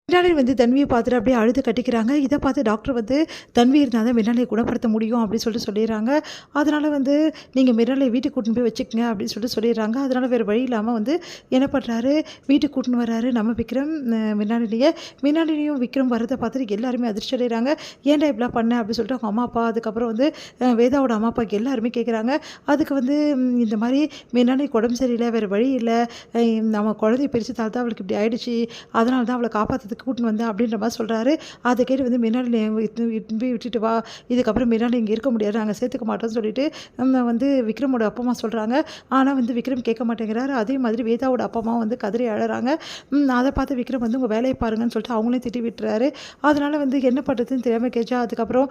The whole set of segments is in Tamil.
மின்னாலி வந்து தன்வியை பார்த்துட்டு அப்படியே அழுது கட்டிக்கிறாங்க. இதை பார்த்து டாக்டர் வந்து தன்வி இருந்தால் தான் மின்னாலியை குணப்படுத்த முடியும் அப்படின்னு சொல்லிடுறாங்க. அதனால் வந்து நீங்கள் மின்னாலியை வீட்டுக்கு கூட்டின்னு போய் வச்சுக்கங்க அப்படின்னு சொல்லிடுறாங்க. அதனால் வேறு வழி இல்லாமல் வந்து என்ன பண்ணுறாரு, வீட்டுக்கு கூட்டின்னு வர்றாரு நம்ம விக்ரம் மின்னாலினியும் விக்ரம் வரதை பார்த்துட்டு எல்லாருமே அதிர்ச்சி அடைகிறாங்க. ஏன்டா இப்படிலாம் பண்ண அப்படின்னு சொல்லிட்டு அவங்க அம்மா அப்பா, அதுக்கப்புறம் வந்து வேதாவோட அம்மா அப்பா எல்லாருமே கேட்குறாங்க. அதுக்கு வந்து இந்த மாதிரி மின்னாலிக்கு உடம்பு சரியில்லை, வேறு வழி இல்லை, நம்ம குழந்தைய பிரித்து தாழ்த்தா அவளுக்கு இப்படி ஆயிடுச்சு, அதனால தான் அவளை காப்பாற்றுறதுக்கு கூட்டின்னு வந்தேன் அப்படின்ற மாதிரி சொல்கிறாரு. அதை கேட்டு வந்து மின்னாலி போய் விட்டுட்டு வா, இதுக்கப்புறம் மின்னாலி இங்கே இருக்க முடியாது, நாங்கள் சேர்த்துக்க மாட்டோம்னு சொல்லிட்டு வந்து விக்ரமோட அப்பா அம்மா சொல்கிறாங்க. ஆனால் வந்து விக்ரம் கேட்க மாட்டேங்கிறாரு. அதே மாதிரி வேதாவோட அப்பா அம்மா வந்து கதறி அழறாங்க. அதை பார்த்து விக்ரம் வந்து உங்கள் வேலையை பாருங்கன்னு சொல்லிட்டு அவங்களையும் திட்டி விட்டுறாரு. அதனால் வந்து என்ன பண்ணுறதுன்னு தெரியாமல் கேச்சா. அதுக்கப்புறம்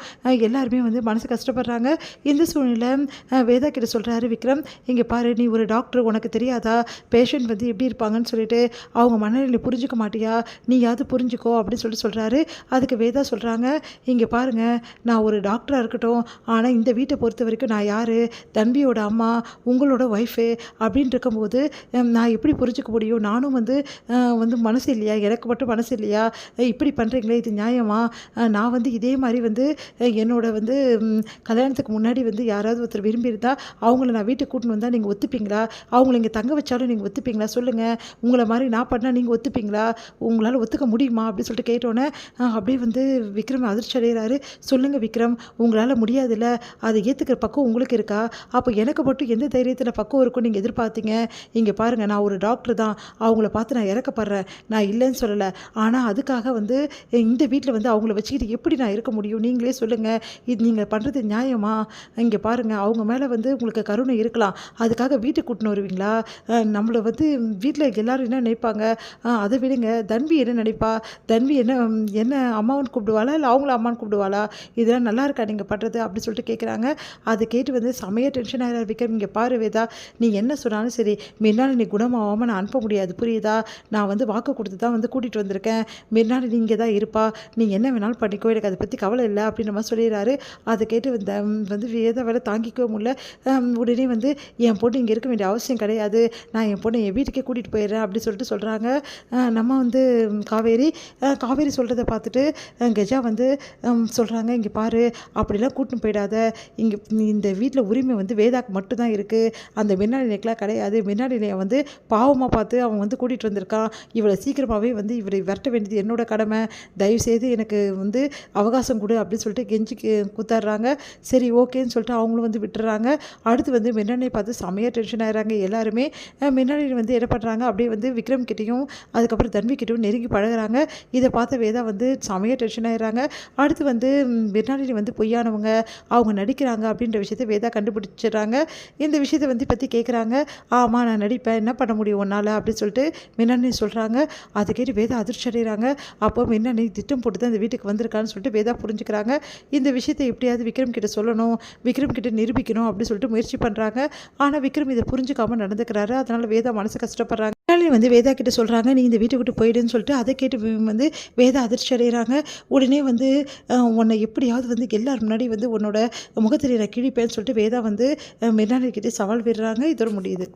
எல்லாருமே வந்து மனசு கஷ்டப்படுறாங்க. இந்த சூழ்நிலை வேதா கிட்ட சொல்கிறாரு விக்ரம், இங்கே பாரு, நீ ஒரு டாக்டர், உனக்கு தெரியாதா பேஷண்ட் வந்து எப்படி இருப்பாங்கன்னு சொல்லிட்டு, அவங்க மனநிலை புரிஞ்சுக்க மாட்டியா, நீயாவது புரிஞ்சுக்கோ அப்படின்னு சொல்கிறாரு. அதுக்கு வேதா சொல்கிறாங்க, இங்கே பாருங்கள், நான் ஒரு டாக்டராக இருக்கட்டும், ஆனால் இந்த வீட்டை பொறுத்த வரைக்கும் நான் யார், தன்வியோட அம்மா, உங்களோட ஒய்ஃபு அப்படின்னு இருக்கும்போது நான் எப்படி புரிஞ்சுக்க முடியும், நானும் வந்து மனசு இல்லையா, எனக்கு மட்டும் மனசு இல்லையா, இப்படி பண்ணுறீங்களே, இது நியாயமா, நான் வந்து இதே மாதிரி வந்து என்னோட வந்து கல்யாணத்துக்கு முன்னாடி வந்து யாராவது ஒருத்தர் விரும்பியிருந்தா அவங்கள நான் வீட்டுக்கு கூட்டின்னு வந்தால் நீங்கள் ஒத்துப்பீங்களா, அவங்கள இங்கே தங்க வச்சாலும் நீங்கள் ஒத்துப்பீங்களா சொல்லுங்கள், உங்களை மாதிரி நான் பண்ணால் நீங்கள் ஒத்துப்பீங்களா, உங்களால் ஒத்துக்க முடியுமா அப்படின்னு சொல்லிட்டு கேட்டோன்னே அப்படியே வந்து விக்ரம் அதிர்ச்சி அடைகிறாரு. சொல்லுங்கள் விக்ரம், உங்களால் முடியாதுல்ல, அதை ஏற்றுக்கிற பக்கம் உங்களுக்கு இருக்கா, அப்போ எனக்கு மட்டும் எந்த தைரியத்தில் பக்கம் இருக்கும்னு நீங்கள் எதிர்பார்த்தீங்க, இங்கே பாருங்கள், நான் ஒரு டாக்டர் தான், அவங்கள பார்த்து நான் இறக்கப்படுறேன், நான் இல்லைன்னு சொல்லலை, ஆனால் அதுக்காக வந்து இந்த வீட்டில் வந்து அவங்கள வச்சுக்கிட்டு எப்படி நான் இருக்க முடியும், நீங்களே சொல்லுங்கள், இது நீங்கள் பண்ணுறது நியாயமா, இங்கே பாருங்கள், அவங்க மேலே வந்து உங்களுக்கு கருணை இருக்கலாம், அதுக்காக வீட்டுக்கு கூட்டின்னு வருவீங்களா, நம்மளை வந்து வீட்டில் எல்லோரும் என்ன நினைப்பாங்க, அதை விடுங்க, தன்வி என்ன நினைப்பா, தன்வி என்ன அம்மாவன்னு கூப்பிடுவாளா, இல்லை அவங்கள அம்மான்னு கூப்பிடுவாளா, இதெல்லாம் நல்லா இருக்கா நீங்கள் பண்ணுறது அப்படின்னு சொல்லிட்டு கேட்குறாங்க. அதை கேட்டு வந்து செமையாக டென்ஷன் ஆகிறார் விக்ரம். இங்கே பாரு வேதா, நீ என்ன சொன்னாலும் சரி, மின்னாலி நீ குணமாகாமல் நான் அனுப்ப முடியாது, புரியுதா, நான் வந்து வாக்கு கொடுத்து தான் வந்து கூட்டிகிட்டு வந்திருக்கேன், மின்னாலி நீ இங்கே தான் இருப்பா, நீ என்ன வேணாலும் பண்ணிக்கோ, எனக்கு அதை பற்றி கவலை இல்லை அப்படின்னு நம்ம சொல்லிடுறாரு. அதை கேட்டு வந்து வேதா வேலை தாங்கிக்கவே முடியல. உடனே வந்து என் பொண்ணு இங்கே இருக்க வேண்டிய அவசியம் கிடையாது, நான் என் பொண்ணை என் வீட்டுக்கே கூட்டிகிட்டு போயிடுறேன் அப்படின்னு சொல்லிட்டு சொல்கிறாங்க. நம்ம வந்து காவேரி சொல்கிறத பார்த்துட்டு கெஜா வந்து சொல்கிறாங்க, இங்கே பாரு, அப்படிலாம் கூட்டின்னு போயிடாத, இங்கே இந்த வீட்டில் உரிமை வந்து வேதாக்கு மட்டும்தான் இருக்குது, அந்த மின்னாலினைக்கெலாம் கிடையாது, மின்னாலினையை வந்து பாவமாக பார்த்து அவன் வந்து கூட்டிகிட்டு வந்திருக்கான், இவளை சீக்கிரமாகவே வந்து இவரை விரட்ட வேண்டியது என்னோட கடமை, தயவுசெய்து எனக்கு வந்து அவகாசம் கொடு அப்படின்னு சொல்லிட்டு கெஞ்சி கூத்தாடுறாங்க. சரி ஓகேன்னு சொல்லிட்டு அவங்களும் வந்து விட்டுறாங்க. அடுத்து வந்து மின்னாலினை பார்த்து செமையாக டென்ஷன் ஆகிறாங்க எல்லாருமே. மின்னாலினை வந்து என்ன பண்ணுறாங்க, அப்படியே வந்து விக்ரம் கிட்டேயும் அதுக்கப்புறம் தன்வி கிட்டேயும் நெருங்கி பழகிறாங்க. இதை பார்த்த வேதா வந்து செமையாக டென்ஷன் ஆகிடுறாங்க. அடுத்து வந்து மின்னாலினி வந்து பொய்யானவங்க, அவங்க நடிக்கிறாங்க அப்படின்ற விஷயத்தை வேதா கண்டுபிடிச்சிடுறாங்க. இந்த விஷயத்தை வந்து பற்றி கேட்குறாங்க. ஆமாம், நான் நடிப்பேன், என்ன பண்ண முடியும் உன்னால் அப்படின்னு சொல்லிட்டு மின்னாலினி சொல்கிறாங்க. அதை கேட்டு வேதா அதிர்ச்சி அடைகிறாங்க. அப்போ மின்னாலினி திட்டம் போட்டு தான் இந்த வீட்டுக்கு வந்திருக்கான்னு சொல்லிட்டு வேதா புரிஞ்சுக்கிறாங்க. இந்த விஷயத்தை எப்படியாவது விக்ரம் கிட்ட சொல்லணும், விக்ரம் கிட்ட நிரூபிக்கணும் அப்படின்னு சொல்லிட்டு முயற்சி பண்ணுறாங்க. ஆனால் விக்ரம் இதை புரிஞ்சுக்காமல் நடந்துக்கிறாரு. அதனால் வேதா மனசு கஷ்டப்படுறாங்க. மின்னாலினி வந்து வேதா கிட்ட சொல்கிறாங்க, நீ இந்த வீட்டை விட்டு போயிடுன்னு சொல்லிட்டு. அதை கேட்டு வந்து வேதா அதிர்ச்சி அடைகிறாங்க. உடனே வந்து உன்னை எப்படியாவது வந்து எல்லாரும் முன்னாடி வந்து உன்னோட முகத்திரை நான் கிழிப்பேன்னு சொல்லிட்டு வேதா வந்து மின்னாலினி கிட்டே சவால் விடுறாங்க. இதோட முடியுது.